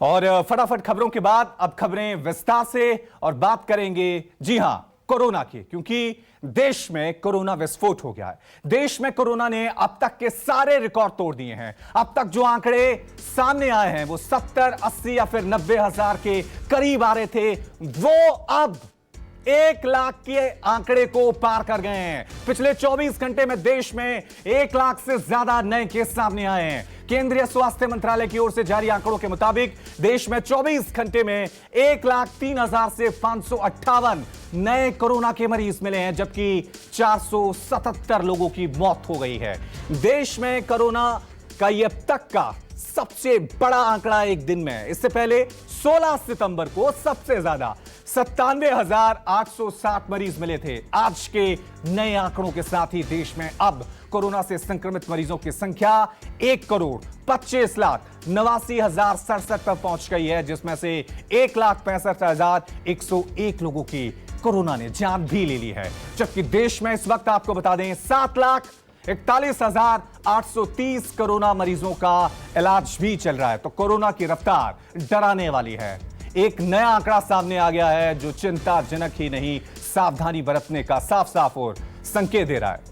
और फटाफट खबरों के बाद अब खबरें विस्तार से और बात करेंगे जी हां कोरोना की, क्योंकि देश में कोरोना विस्फोट हो गया है। देश में कोरोना ने अब तक के सारे रिकॉर्ड तोड़ दिए हैं। अब तक जो आंकड़े सामने आए हैं वो 70, 80 या फिर 90 हजार के करीब आ रहे थे, वो अब 1 लाख के आंकड़े को पार कर गए हैं। पिछले 24 घंटे में देश में 1 लाख से ज्यादा नए केस सामने आए हैं। केंद्रीय स्वास्थ्य मंत्रालय की ओर से जारी आंकड़ों के मुताबिक देश में 24 घंटे में 1,03,000 से 558 नए कोरोना के मरीज मिले हैं, जबकि 477 लोगों की मौत हो गई है। देश में कोरोना का ये अब तक का सबसे बड़ा आंकड़ा एक दिन में। इससे पहले 16 सितंबर को सबसे ज्यादा 97,860 मरीज मिले थे। आज के नए आंकड़ों के साथ ही देश में अब कोरोना से संक्रमित मरीजों की संख्या 1,25,89,067 पर पहुंच गई है, जिसमें से 1,65,101 लोगों की कोरोना ने जान भी ले ली है। जबकि देश में इस वक्त आपको बता दें 7,41,830 कोरोना मरीजों का इलाज भी चल रहा है। तो कोरोना की रफ्तार डराने वाली है। एक नया आंकड़ा सामने आ गया है जो चिंताजनक ही नहीं, सावधानी बरतने का साफ साफ और संकेत दे रहा है।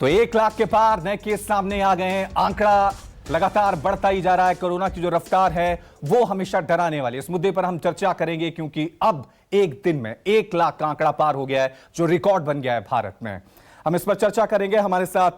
तो 1 लाख के पार नए केस सामने आ गए हैं। आंकड़ा लगातार बढ़ता ही जा रहा है। कोरोना की जो रफ्तार है वो हमेशा डराने वाली है। इस मुद्दे पर हम चर्चा करेंगे, क्योंकि अब एक दिन में 1 लाख का आंकड़ा पार हो गया है, जो रिकॉर्ड बन गया है भारत में। हम इस पर चर्चा करेंगे। हमारे साथ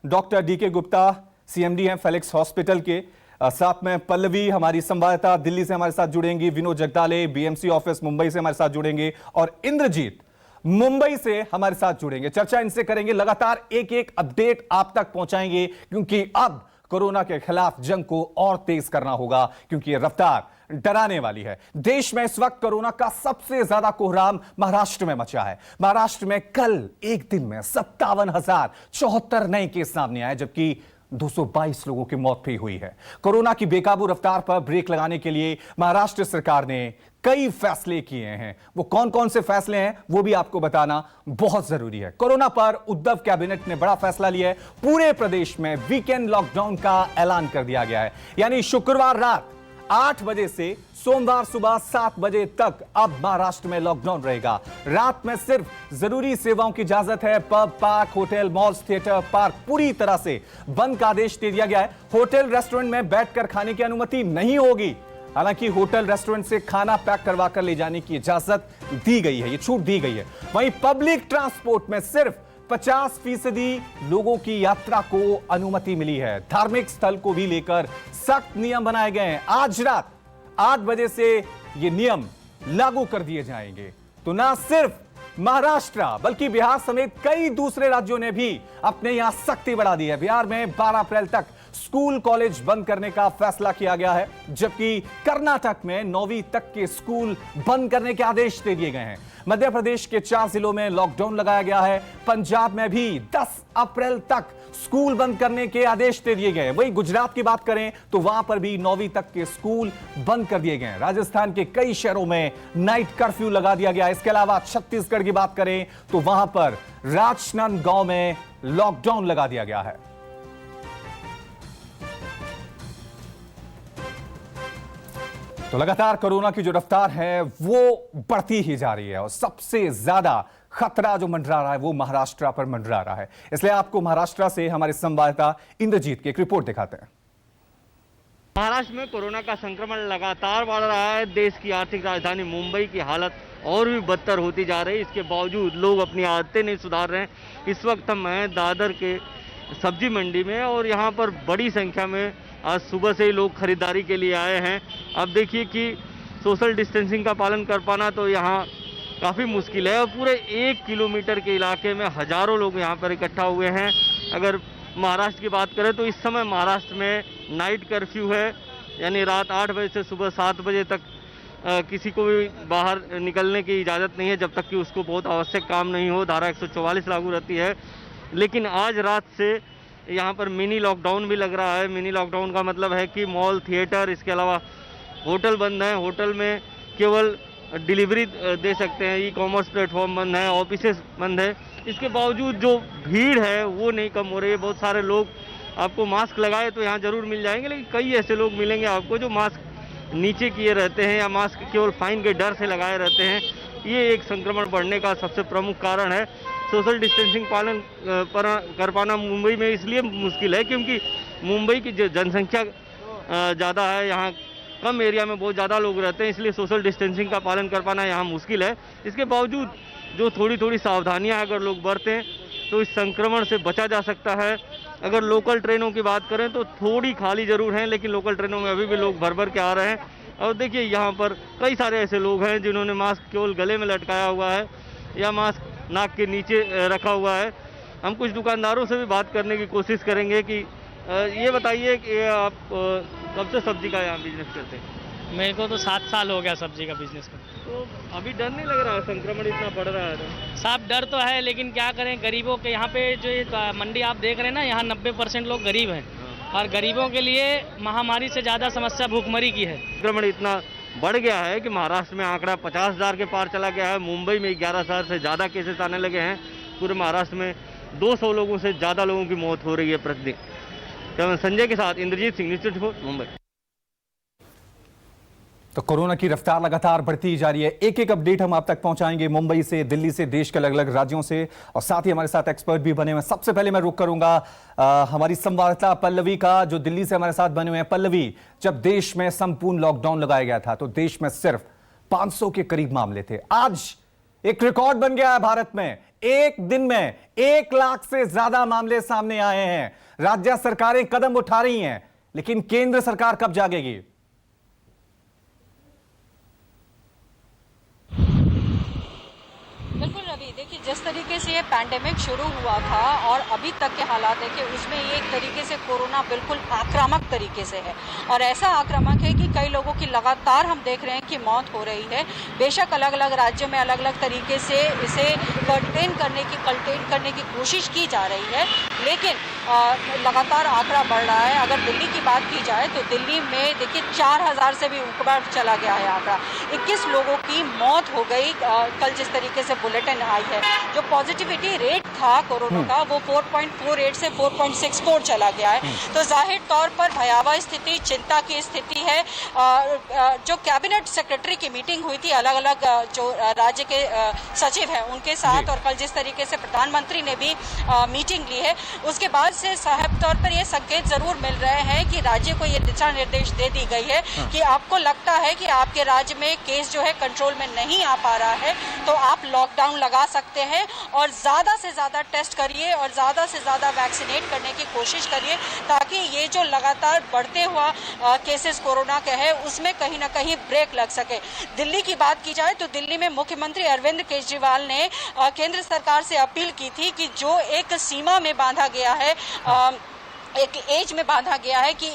डॉक्टर डीके गुप्ता, सीएमडी हैं फेलिक्स हॉस्पिटल के, साथ में पल्लवी हमारी संवाददाता दिल्ली से हमारे साथ जुड़ेंगी, विनोद जगदाले बीएमसी ऑफिस मुंबई से हमारे साथ जुड़ेंगे, और इंद्रजीत मुंबई से हमारे साथ जुड़ेंगे। चर्चा इनसे करेंगे, लगातार एक एक अपडेट आप तक पहुंचाएंगे, क्योंकि अब कोरोना के खिलाफ जंग को और तेज करना होगा, क्योंकि यह रफ्तार डराने वाली है। देश में इस वक्त कोरोना का सबसे ज्यादा कोहराम महाराष्ट्र में मचा है। महाराष्ट्र में कल एक दिन में 57,074 नए केस सामने आए, जबकि 222 लोगों की मौत भी हुई है। कोरोना की बेकाबू रफ्तार पर ब्रेक लगाने के लिए महाराष्ट्र सरकार ने कई फैसले किए हैं। वो कौन कौन से फैसले हैं वो भी आपको बताना बहुत जरूरी है। कोरोना पर उद्धव कैबिनेट ने बड़ा फैसला लिया है। पूरे प्रदेश में वीकेंड लॉकडाउन का ऐलान कर दिया गया है, यानी शुक्रवार रात 8 बजे से सोमवार सुबह 7 बजे तक अब महाराष्ट्र में लॉकडाउन रहेगा। रात में सिर्फ जरूरी सेवाओं की इजाजत है। Pub, park, hotel, malls, theatre, park पूरी तरह से बंद का आदेश दे दिया गया है। होटल, रेस्टोरेंट में बैठकर खाने की अनुमति नहीं होगी। हालांकि होटल, रेस्टोरेंट से खाना पैक करवा कर ले जाने की इजाजत दी गई है, ये छूट दी गई है। वहीं पब्लिक ट्रांसपोर्ट में सिर्फ 50% लोगों की यात्रा को अनुमति मिली है। धार्मिक स्थल को भी लेकर सख्त नियम बनाए गए हैं। आज रात 8 बजे से ये नियम लागू कर दिए जाएंगे। तो ना सिर्फ महाराष्ट्र बल्कि बिहार समेत कई दूसरे राज्यों ने भी अपने यहां सख्ती बढ़ा दी है। बिहार में 12 अप्रैल तक स्कूल कॉलेज बंद करने का फैसला किया गया है, जबकि कर्नाटक में 9वीं तक के स्कूल बंद करने के आदेश दे दिए गए हैं। मध्य प्रदेश के 4 जिलों में लॉकडाउन लगाया गया है। पंजाब में भी 10 अप्रैल तक स्कूल बंद करने के आदेश दे दिए गए हैं। वहीं गुजरात की बात करें तो वहां पर भी 9वीं तक के स्कूल बंद कर दिए गए हैं। राजस्थान के कई शहरों में नाइट कर्फ्यू लगा दिया गया है। इसके अलावा छत्तीसगढ़ की बात करें तो वहां पर राजनांदगांव में लॉकडाउन लगा दिया गया है। तो लगातार कोरोना की जो रफ्तार है वो बढ़ती ही जा रही है, और सबसे ज्यादा खतरा जो मंडरा रहा है वो महाराष्ट्र पर मंडरा रहा है। इसलिए आपको महाराष्ट्र से हमारे संवाददाता इंद्रजीत की एक रिपोर्ट दिखाते हैं। महाराष्ट्र में कोरोना का संक्रमण लगातार बढ़ रहा है। देश की आर्थिक राजधानी मुंबई की हालत और भी बदतर होती जा रही है। इसके बावजूद लोग अपनी आदतें नहीं सुधार रहे हैं। इस वक्त हम हैं दादर के सब्जी मंडी में, और यहाँ पर बड़ी संख्या में आज सुबह से ही लोग खरीदारी के लिए आए हैं। अब देखिए कि सोशल डिस्टेंसिंग का पालन कर पाना तो यहाँ काफ़ी मुश्किल है, और पूरे 1 किलोमीटर के इलाके में हजारों लोग यहाँ पर इकट्ठा हुए हैं। अगर महाराष्ट्र की बात करें तो इस समय महाराष्ट्र में नाइट कर्फ्यू है, यानी रात 8 बजे से सुबह 7 बजे तक किसी को भी बाहर निकलने की इजाज़त नहीं है, जब तक कि उसको बहुत आवश्यक काम नहीं हो। धारा 144 लागू रहती है। लेकिन आज रात से यहाँ पर मिनी लॉकडाउन भी लग रहा है। मिनी लॉकडाउन का मतलब है कि मॉल, थिएटर, इसके अलावा होटल बंद हैं। होटल में केवल डिलीवरी दे सकते हैं। ई कॉमर्स प्लेटफॉर्म बंद है, ऑफिसेस बंद है, इसके बावजूद जो भीड़ है वो नहीं कम हो रही है। बहुत सारे लोग आपको मास्क लगाए तो यहाँ ज़रूर मिल जाएंगे, लेकिन कई ऐसे लोग मिलेंगे आपको जो मास्क नीचे किए रहते हैं या मास्क केवल फाइन के डर से लगाए रहते हैं। ये एक संक्रमण बढ़ने का सबसे प्रमुख कारण है। सोशल डिस्टेंसिंग पालन कर पाना मुंबई में इसलिए मुश्किल है क्योंकि मुंबई की जनसंख्या ज़्यादा है, यहाँ कम एरिया में बहुत ज़्यादा लोग रहते हैं, इसलिए सोशल डिस्टेंसिंग का पालन कर पाना यहाँ मुश्किल है। इसके बावजूद जो थोड़ी थोड़ी सावधानियाँ अगर लोग बरतें तो इस संक्रमण से बचा जा सकता है। अगर लोकल ट्रेनों की बात करें तो थोड़ी खाली ज़रूर हैं, लेकिन लोकल ट्रेनों में अभी भी लोग भर भर के आ रहे हैं। और देखिए यहाँ पर कई सारे ऐसे लोग हैं जिन्होंने मास्क केवल गले में लटकाया हुआ है या मास्क नाक के नीचे रखा हुआ है। हम कुछ दुकानदारों से भी बात करने की कोशिश करेंगे कि ये बताइए कि आप कब से सब्जी का यहाँ बिजनेस करते हैं? मेरे को तो 7 साल हो गया सब्जी का बिजनेस में। तो अभी डर नहीं लग रहा है, संक्रमण इतना बढ़ रहा है तो? साहब डर तो है, लेकिन क्या करें, गरीबों के यहाँ पे जो ये मंडी आप देख रहे हैं ना, यहाँ 90% लोग गरीब हैं और गरीबों के लिए महामारी से ज़्यादा समस्या भूखमरी की है। संक्रमण इतना बढ़ गया है कि महाराष्ट्र में आंकड़ा 50,000 के पार चला गया है। मुंबई में 11,000 से ज़्यादा केसेस आने लगे हैं। पूरे महाराष्ट्र में 200 लोगों से ज़्यादा लोगों की मौत हो रही है प्रतिदिन। कैमरा संजय के साथ इंद्रजीत सिंह, न्यूज़ 24 मुंबई। तो कोरोना की रफ्तार लगातार बढ़ती जा रही है। एक एक अपडेट हम आप तक पहुंचाएंगे मुंबई से, दिल्ली से, देश के अलग अलग राज्यों से, और साथ ही हमारे साथ एक्सपर्ट भी बने हुए हैं। सबसे पहले मैं रुक करूंगा हमारी संवाददाता पल्लवी का, जो दिल्ली से हमारे साथ बने हुए हैं। पल्लवी, जब देश में संपूर्ण लॉकडाउन लगाया गया था तो देश में सिर्फ 500 के करीब मामले थे। आज एक रिकॉर्ड बन गया है भारत में। एक दिन में 1 लाख से ज्यादा मामले सामने आए हैं। राज्य सरकारें कदम उठा रही हैं, लेकिन केंद्र सरकार कब जागेगी? बिल्कुल रवि, देखिए जिस तरीके से ये पैंडेमिक शुरू हुआ था और अभी तक के हालात देखिए, उसमें ये एक तरीके से कोरोना बिल्कुल आक्रामक तरीके से है और ऐसा आक्रामक है कि कई लोगों की लगातार हम देख रहे हैं कि मौत हो रही है। बेशक अलग अलग राज्यों में अलग अलग तरीके से इसे कंटेन करने की कोशिश की जा रही है, लेकिन लगातार आंकड़ा बढ़ रहा है। अगर दिल्ली की बात की जाए तो दिल्ली में देखिए 4,000 से भी ऊपर चला गया है आंकड़ा। 21 लोगों की मौत हो गई। कल जिस तरीके से बुलेटिन आई है, जो पॉजिटिविटी रेट था कोरोना का वो 4.48 से 4.64 चला गया है। तो जाहिर तौर पर भयावह स्थिति, चिंता की स्थिति है। जो कैबिनेट सेक्रेटरी की मीटिंग हुई थी अलग अलग जो राज्य के सचिव हैं उनके साथ, और कल जिस तरीके से प्रधानमंत्री ने भी मीटिंग ली है, उसके बाद से साफ तौर पर ये संकेत जरूर मिल रहे हैं कि राज्य को ये दिशा निर्देश दे दी गई है कि आपको लगता है कि आपके राज्य में केस जो है कंट्रोल में नहीं आ पा रहा है तो आप लॉकडाउन लगा सकते हैं और ज़्यादा से ज़्यादा टेस्ट करिए और ज़्यादा से ज़्यादा वैक्सीनेट करने की कोशिश करिए, ताकि ये जो लगातार बढ़ते हुआ केसेस कोरोना के हैं उसमें कहीं ना कहीं ब्रेक लग सके। दिल्ली की बात की जाए तो दिल्ली में मुख्यमंत्री अरविंद केजरीवाल ने केंद्र सरकार से अपील की थी कि जो एक सीमा में बांधा गया है, एक एज में बांधा गया है कि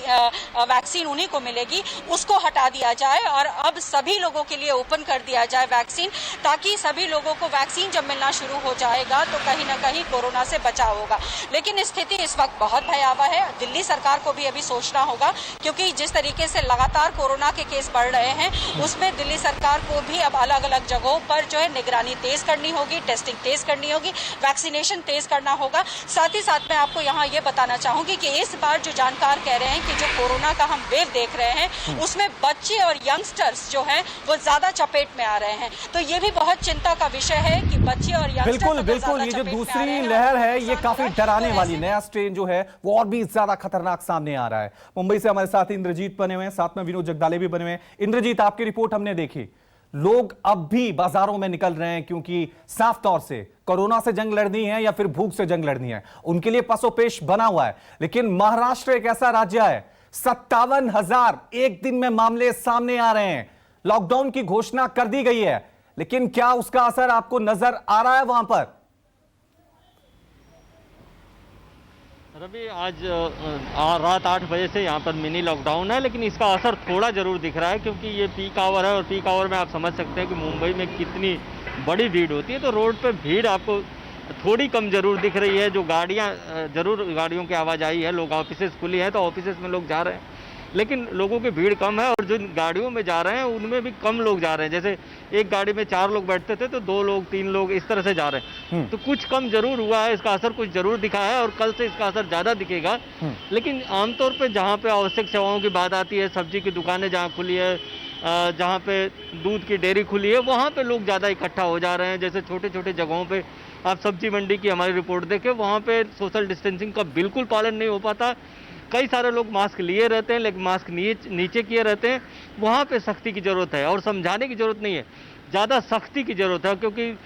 वैक्सीन उन्हीं को मिलेगी, उसको हटा दिया जाए और अब सभी लोगों के लिए ओपन कर दिया जाए वैक्सीन, ताकि सभी लोगों को वैक्सीन जब मिलना शुरू हो जाएगा तो कहीं ना कहीं कोरोना से बचाव होगा। लेकिन स्थिति इस वक्त बहुत भयावह है। दिल्ली सरकार को भी अभी सोचना होगा, क्योंकि जिस तरीके से लगातार कोरोना के केस बढ़ रहे हैं उसमें दिल्ली सरकार को भी अब अलग अलग जगहों पर जो है निगरानी तेज करनी होगी, टेस्टिंग तेज करनी होगी, वैक्सीनेशन तेज करना होगा। साथ ही साथ मैं आपको यहाँ ये बताना चाहूंगी कि इस बार जो जानकार कह रहे हैं कि जो कोरोना का हम वेव देख रहे हैं उसमें बच्चे और यंगस्टर्स जो हैं वो ज्यादा चपेट में आ रहे हैं। तो ये भी बहुत चिंता का विषय है कि बच्चे और यंगस्टर्स बिल्कुल ये जो दूसरी लहर है ये काफी डराने वाली। नया स्ट्रेन जो है वो और भी ज्यादा खतरनाक सामने आ रहा है। मुंबई से हमारे साथ इंद्रजीत बने हुए हैं, साथ में विनोद जगदाले भी बने हुए हैं। इंद्रजीत, आपकी रिपोर्ट हमने देखी, लोग अब भी बाजारों में निकल रहे हैं क्योंकि साफ तौर से कोरोना से जंग लड़नी है या फिर भूख से जंग लड़नी है, उनके लिए पसोपेश बना हुआ है। लेकिन महाराष्ट्र एक ऐसा राज्य है, 57,000 एक दिन में मामले सामने आ रहे हैं। लॉकडाउन की घोषणा कर दी गई है, लेकिन क्या उसका असर आपको नजर आ रहा है वहां पर? रवि, आज रात 8 बजे से यहाँ पर मिनी लॉकडाउन है, लेकिन इसका असर थोड़ा ज़रूर दिख रहा है क्योंकि ये पीक आवर है और पीक आवर में आप समझ सकते हैं कि मुंबई में कितनी बड़ी भीड़ होती है। तो रोड पे भीड़ आपको थोड़ी कम ज़रूर दिख रही है। जो गाड़ियाँ ज़रूर, गाड़ियों की आवाजाही है, लोग ऑफिसेज खुली हैं तो ऑफिसेज में लोग जा रहे हैं, लेकिन लोगों की भीड़ कम है और जो गाड़ियों में जा रहे हैं उनमें भी कम लोग जा रहे हैं। जैसे एक गाड़ी में 4 लोग बैठते थे तो 2 लोग 3 लोग इस तरह से जा रहे हैं। तो कुछ कम जरूर हुआ है, इसका असर कुछ जरूर दिखा है और कल से इसका असर ज़्यादा दिखेगा। लेकिन आमतौर पर जहाँ पे आवश्यक सेवाओं की बात आती है, सब्जी की दुकानें जहाँ खुली है, जहाँ पे दूध की डेयरी खुली है, वहाँ पे लोग ज़्यादा इकट्ठा हो जा रहे हैं। जैसे छोटे छोटे जगहों पे आप सब्जी मंडी की हमारी रिपोर्ट देखें, वहाँ पे सोशल डिस्टेंसिंग का बिल्कुल पालन नहीं हो पाता। कई सारे लोग मास्क लिए रहते हैं लेकिन मास्क नीचे किए रहते हैं। वहाँ पे सख्ती की ज़रूरत है और समझाने की ज़रूरत नहीं है, ज़्यादा सख्ती की ज़रूरत है, क्योंकि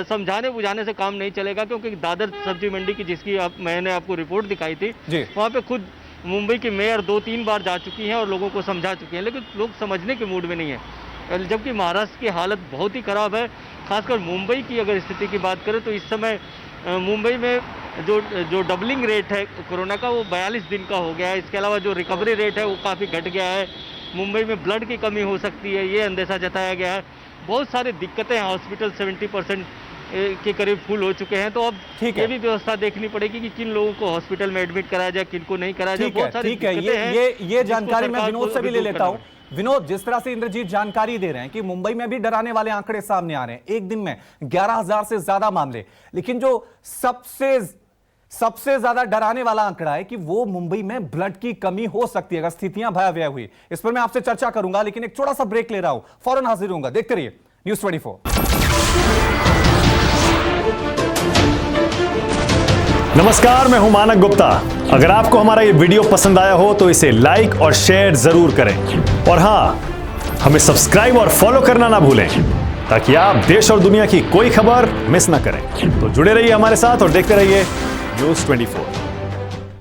समझाने बुझाने से काम नहीं चलेगा। क्योंकि दादर सब्जी मंडी की जिसकी मैंने आपको रिपोर्ट दिखाई थी, वहाँ पे खुद मुंबई की मेयर 2-3 बार जा चुकी हैं और लोगों को समझा चुकी हैं, लेकिन लोग समझने के मूड में नहीं है। जबकि महाराष्ट्र की हालत बहुत ही ख़राब है। खासकर मुंबई की अगर स्थिति की बात करें तो इस समय मुंबई में जो डबलिंग रेट है कोरोना का वो 42 दिन का हो गया है। इसके अलावा जो रिकवरी रेट है वो काफ़ी घट गया है। मुंबई में ब्लड की कमी हो सकती है, ये अंदेशा जताया गया है। बहुत सारी दिक्कतें हैं, हॉस्पिटल 70% के करीब फुल हो चुके हैं। तो अब ये भी व्यवस्था देखनी पड़ेगी कि किन लोगों को हॉस्पिटल में एडमिट कराया जाए, किन को नहीं कराया जाए। बहुत सारी दिक्कतें हैं। ये जानकारी मैं विनोद से भी ले लेता हूं। विनोद, जिस तरह से इंद्रजीत जानकारी दे रहे हैं कि मुंबई में भी डराने वाले आंकड़े सामने आ रहे हैं, एक दिन में 11,000 से ज्यादा मामले, लेकिन जो सबसे ज्यादा डराने वाला आंकड़ा है कि वो मुंबई में ब्लड की कमी हो सकती है अगर स्थितियां भयावह हुई। इस पर मैं आपसे चर्चा करूंगा, लेकिन एक छोटा सा ब्रेक ले रहा हूं, फौरन हाजिर होऊंगा। देखते रहिए न्यूज़ 24। नमस्कार, मैं हूं मानक गुप्ता। अगर आपको हमारा ये वीडियो पसंद आया हो तो इसे लाइक और शेयर जरूर करें, और हां, हमें सब्सक्राइब और फॉलो करना ना भूलें ताकि आप देश और दुनिया की कोई खबर मिस ना करें। तो जुड़े रहिए हमारे साथ और देखते रहिए न्यूज़ 24।